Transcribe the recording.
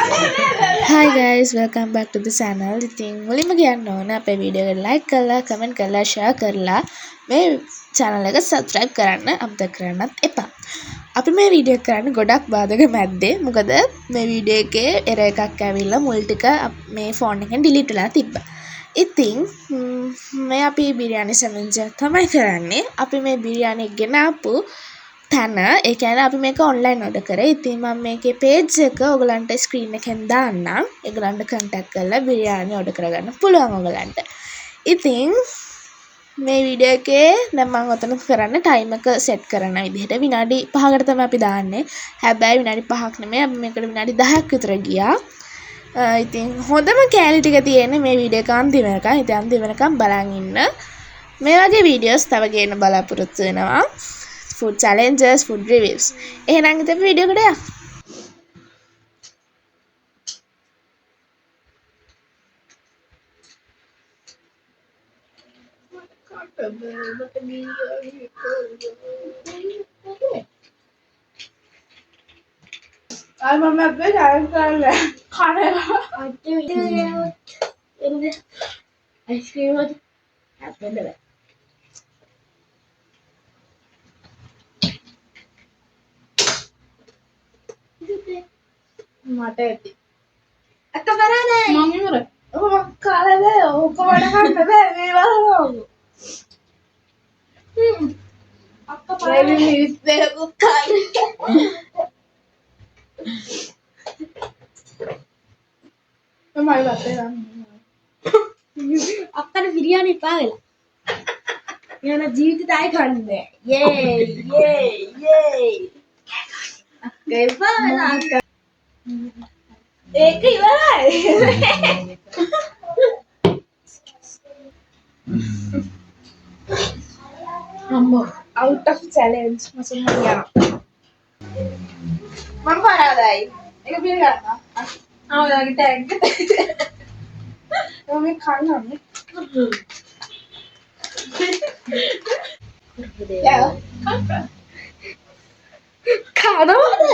Hi guys, welcome back to the channel. ඉතින් මුලින්ම කියන්න ඕන අපේ වීඩියෝ එක like කරලා, comment කරලා, share කරලා මේ channel එක subscribe කරන්න අමතක කරන්නත් එපා. අපි මේ වීඩියෝ එක කරන්නේ ගොඩක් බාධක මැද්දේ. මොකද මේ වීඩියෝ එකේ error එකක් ඇවිල්ලා මුල් ටික මේ phone එකෙන් delete වෙලා තිබ්බා. ඉතින් මේ අපි බිරියානි සමෙන්ජා තමයි කරන්නේ. අපි මේ බිරියානි ගෙනාපු තැන ඒ කියන්නේ අපි මේක ඔන්ලයින් ඕඩර් කරේ. ඉතින් මම මේකේ page එක ඔයගලන්ට ස්ක්‍රීන් එකෙන් දාන්නම්. ඒගොල්ලන්ට contact කරලා බිරියානි ඕඩර් කරගන්න පුළුවන් ඔයගලන්ට. ඉතින් මේ වීඩියෝ එකේ දැන් මම ඔතන කරන්න ටයිම් එක සෙට් කරන විදිහට විනාඩි 5කට තමයි අපි දාන්නේ. හැබැයි විනාඩි 5ක් නෙමෙයි අපි මේකට විනාඩි 10ක් විතර ගියා. ඉතින් හොඳම කැලි ටික තියෙන්නේ මේ වීඩියෝ එක අන්තිම වෙනකන්. ඉතින් අන්තිම වෙනකන් බලන් ඉන්න. මේ වගේ වීඩියෝස් තව ගේන්න බලාපොරොත්තු වෙනවා. Food challenges, food reviews. එහෙනම් ඉතින් වීඩියෝ එකට යමු. මම අපේ challenge කරලා කනවා. ice cream එක හැප්පෙන්න බෑ. මට ඇති. අත කරන්නේ. මම ඉවරයි. ඔක කාලේ බෑ. ඔක වඩ ගන්න බෑ මේ වහනවා. අක්ක පාරේ මිස් දෙක කාලේ. මමයි වත්තේ ගන්න. අක්කට බිරියානි පාවෙලා. යන ජීවිතය කන්නේ. යේ අක්කේ පාවෙලා. ඒක ඉවරයි. අම්මෝ out of challenge මසුන් යනවා. මම පරාදයි. ඒක පිළ ගන්නවා. ඔයාලගේ ටැග්. මම කන්නන්නේ. යා. කනවද?